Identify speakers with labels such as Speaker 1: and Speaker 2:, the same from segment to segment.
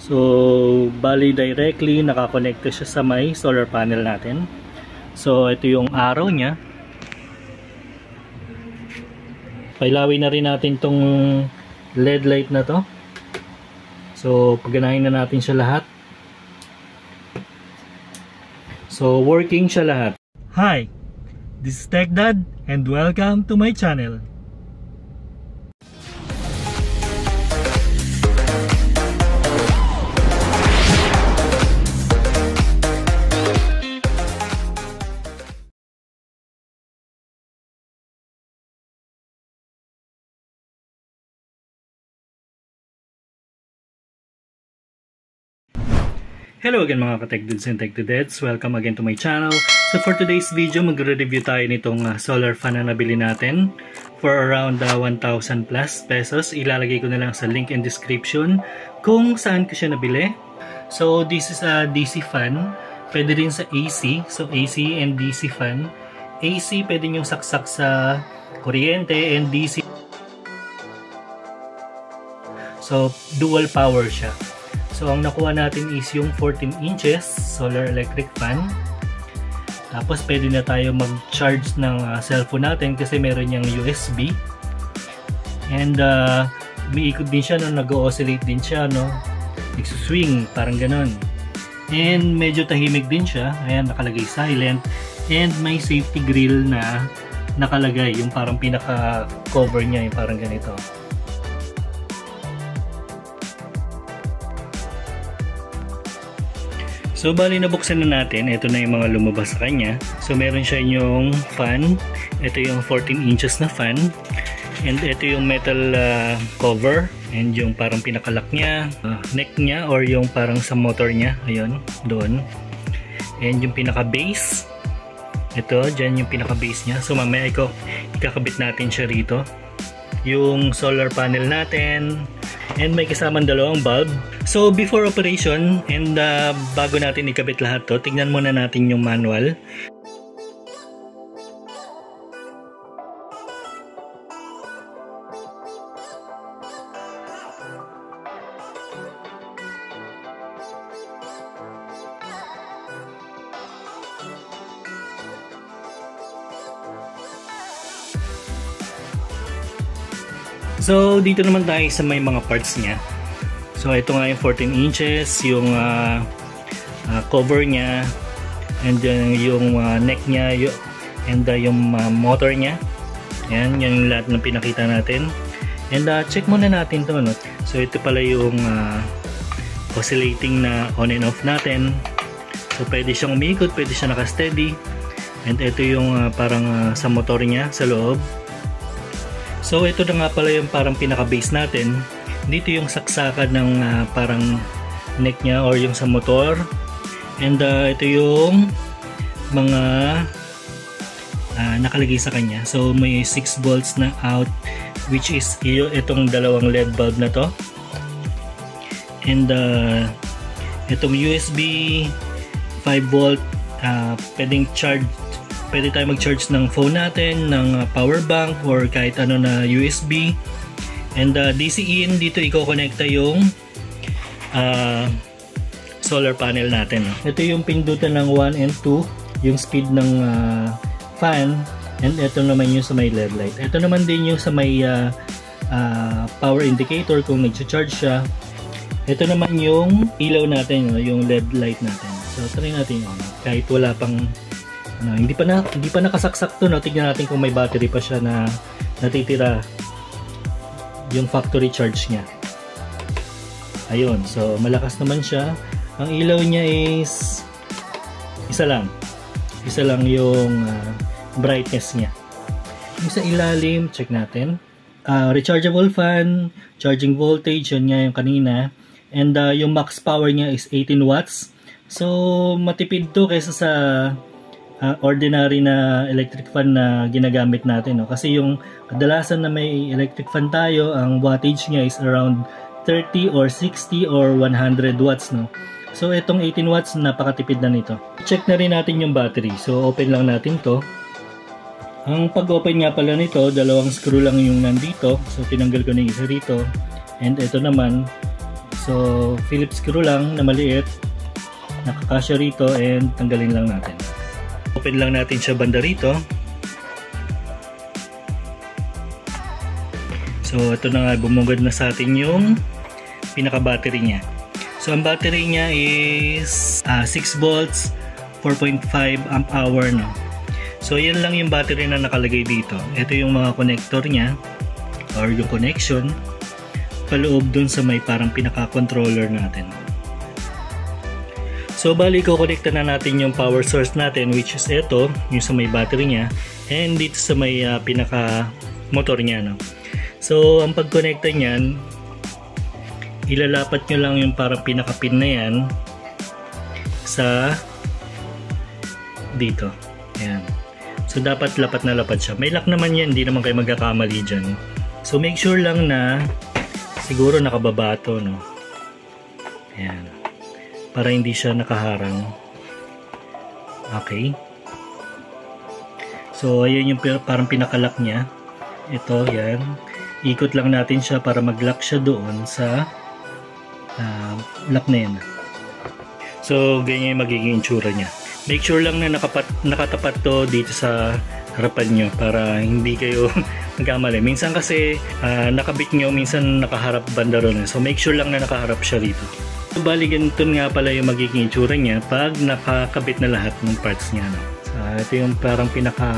Speaker 1: So, bali directly nakakonekta siya sa may solar panel natin. So, ito yung araw niya. Pailawin na rin natin tong LED light na to. So, pagganahin na natin siya lahat. So, working siya lahat. Hi! This is TechDad and welcome to my channel. Hello again mga ka-TechDudes and TechDudettes. Welcome again to my channel. So for today's video, magre-review tayo nitong solar fan na nabili natin for around 1,000 plus pesos. Ilalagay ko na lang sa link in description kung saan ko siya nabili. So this is a DC fan. Pwede rin sa AC. So AC and DC fan. AC pwede nyo saksak sa kuryente and DC. So dual power siya. So, ang nakuha natin is yung 14 inches solar electric fan. Tapos, pwede na tayo mag-charge ng cellphone natin kasi meron niyang USB. And, umiikot din siya, no? Nag-oscillate din siya, no? Nagsuswing, parang ganon. And, medyo tahimik din siya. Ayan, nakalagay silent. And, may safety grill na nakalagay. Yung parang pinaka-cover niya, yung parang ganito. So, bali nabuksan na natin. Ito na yung mga lumabas sa kanya. So, meron siya yung fan. Ito yung 14 inches na fan. And ito yung metal cover. And yung parang pinakalock niya. Neck niya or yung parang sa motor niya. Ayun, doon. And yung pinaka-base. Ito, dyan yung pinaka-base niya. So, mamaya ikakabit natin siya rito. Yung solar panel natin. And may kasamang dalawang bulb. So before operation and bago natin ikabit lahat to, tignan muna natin yung manual. So, dito naman tayo sa may mga parts niya. So, ito nga yung 14 inches, yung cover niya, and then yung neck niya, and yung motor niya. Yan, yung lahat ng pinakita natin. And check muna natin to, no? So, ito pala yung oscillating na on and off natin. So, pwede siyang umikot, pwede siya naka-steady. And ito yung parang sa motor niya, sa loob. So ito na nga pala yung parang pinaka-base natin. Dito yung saksakan ng parang neck niya or yung sa motor. And ito yung mga nakalagay sa kanya. So may 6 volts na out, which is itong dalawang LED bulb na to. And itong USB 5 volt, pwedeng charge. Pwede tayo mag-charge ng phone natin, ng power bank, or kahit ano na USB. And DC in, dito i-connecta yung solar panel natin. Ito yung pindutan ng 1 and 2, yung speed ng fan. And ito naman yung sa may LED light. Ito naman din yung sa may power indicator kung nag-charge siya. Ito naman yung ilaw natin, yung LED light natin. So, try natin yun. Kahit wala pang hindi pa nakasaksak to, no? Tignan natin kung may battery pa siya na natitira yung factory charge niya. Ayun, so malakas naman siya. Ang ilaw niya is isa lang yung brightness niya. Yung sa ilalim, check natin. Rechargeable fan, charging voltage, yun nga yung kanina. And yung max power niya is 18 watts. So matipid to kaysa sa ordinary na electric fan na ginagamit natin, no? Kasi yung kadalasan na may electric fan tayo, ang wattage niya is around 30 or 60 or 100 watts, no? So itong 18 watts, napakatipid na nito. Check na rin natin yung battery. So open lang natin to. Ang pag-open nga pala nito, dalawang screw lang yung nandito. So tinanggal ko na yung isa rito. And ito naman, So Phillips screw lang na maliit, nakakasya rito, and tanggalin lang natin. Open lang natin siya banda rito. So ito na nga, bumungad na sa atin yung pinaka battery niya. So ang battery niya is 6 volts, 4.5 amp hour, no. So yan lang yung battery na nakalagay dito. Ito yung mga connector niya or yung connection paloob dun sa may parang pinaka-controller natin. So bali ko-connecta na natin yung power source natin, which is ito, yung sa may battery niya, and dito sa may pinaka-motor niya, no. So ang pag-connecta niyan, ilalapat nyo lang yung parang pinaka-pin na yan sa dito. Ayan. So dapat lapat na lapat siya. May lock naman yan, hindi naman kayo magkakamali dyan. So make sure lang na siguro nakababa to, no. Ayan. Para hindi siya nakaharang. Okay. So ayan yung parang pinaka-lock niya. Ito, yan. Ikot lang natin siya para mag-lock siya doon sa lock na yan. So ganyan yung magiging itsura niya. Make sure lang na nakatapat to dito sa harapan nyo para hindi kayo magkamali. Minsan kasi nakabit nyo, minsan nakaharap banda ron. So make sure lang na nakaharap siya rito. So bali ganito nga pala yung magiging itsura niya pag nakakabit na lahat ng parts niya, no? Ito yung parang pinaka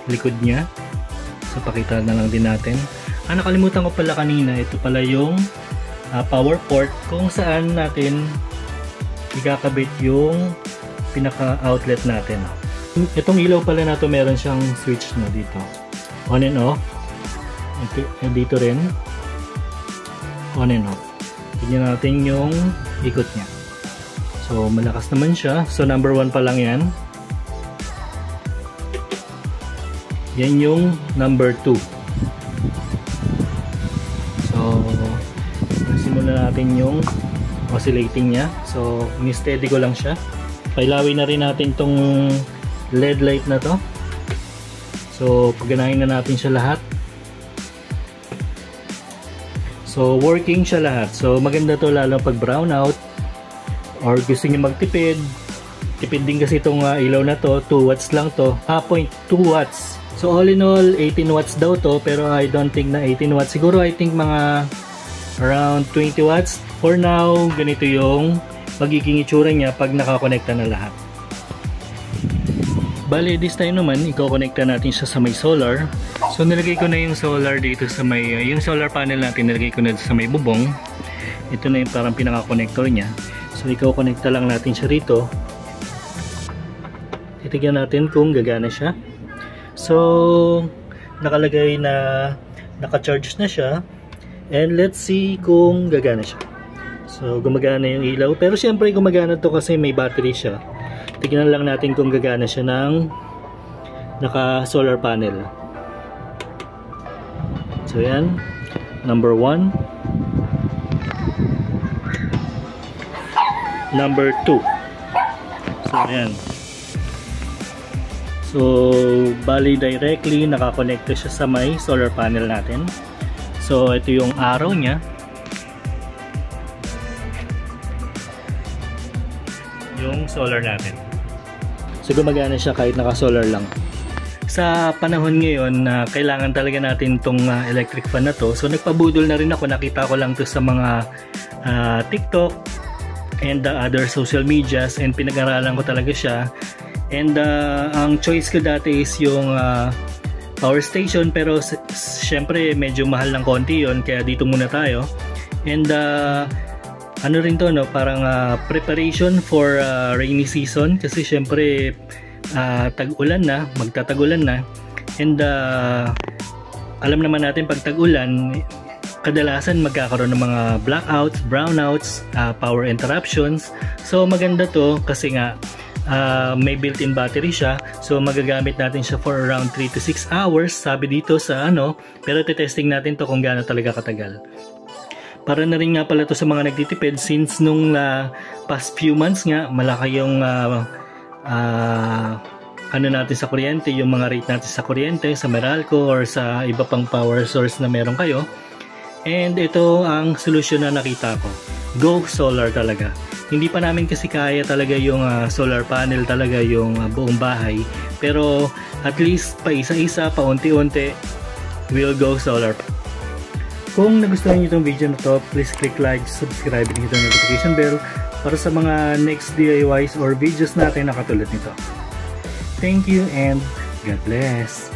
Speaker 1: likod niya. So pakita na lang din natin. Nakalimutan ko pala kanina, ito pala yung power port kung saan natin ikakabit yung pinaka outlet natin. Itong ilaw pala na to, meron siyang switch na dito, on and off. Dito rin on and off. Tignan natin yung ikot niya. So malakas naman siya. So number 1 pa lang yan. Yan yung number 2. So simulan natin yung oscillating niya. So ni-steady ko lang siya. Pailawin na rin natin tong LED light na to. So pagganahin na natin siya lahat. So working siya lahat. So maganda to lalo pag brown out or gusto niyo magtipid. Tipid din kasi itong ilaw na to. 2 watts lang to. 0.2 watts. So all in all 18 watts daw to, pero I don't think na 18 watts. Siguro I think mga around 20 watts. For now, ganito yung magiging itsura niya pag nakakonekta na lahat. Bali, this time naman, i-connecta natin siya sa may solar. So nilagay ko na yung solar dito sa may, yung solar panel natin, nilagay ko na sa may bubong. Ito na yung parang pinaka-connector niya. So i-connecta lang natin siya rito. Titignan natin kung gagana siya. So nakalagay na naka-charge na siya. And let's see kung gagana siya. So gumagana yung ilaw, pero syempre gumagana to kasi may battery siya. Tignan lang natin kung gagana siya ng naka solar panel. So yan, number 1, number 2. So yan. So bali directly nakakonekta siya sa may solar panel natin. So ito yung arrow niya. Yung solar natin. So gumagana siya kahit naka-solar lang. Sa panahon ngayon na kailangan talaga natin tong electric fan na to. So nagpabudol na rin ako, nakita ko lang to sa mga TikTok and other social medias, and pinag-aralan ko talaga siya. And ang choice ko dati is yung power station, pero syempre medyo mahal ng konti yon, kaya dito muna tayo. And ano rin to, no, parang preparation for rainy season, kasi syempre tag-ulan na, magtatag-ulan na, and alam naman natin pag tag-ulan kadalasan magkakaroon ng mga blackouts, brownouts, power interruptions. So maganda to kasi nga may built-in battery siya, so magagamit natin siya for around 3 to 6 hours sabi dito sa ano, pero testing natin to kung gaano talaga katagal. Para na rin nga pala to sa mga nagtitipid, since nung past few months nga malaki yung ano natin sa kuryente, yung mga rate natin sa kuryente sa Meralco or sa iba pang power source na meron kayo. And ito ang solusyon na nakita ko. Go solar talaga. Hindi pa namin kasi kaya talaga yung solar panel talaga yung buong bahay. Pero at least pa isa-isa, paunti-unti, we'll go solar. Kung nagustuhan niyo itong video na to, please click like, subscribe, and hit the notification bell para sa mga next DIYs or videos natin na katulad nito. Thank you and God bless!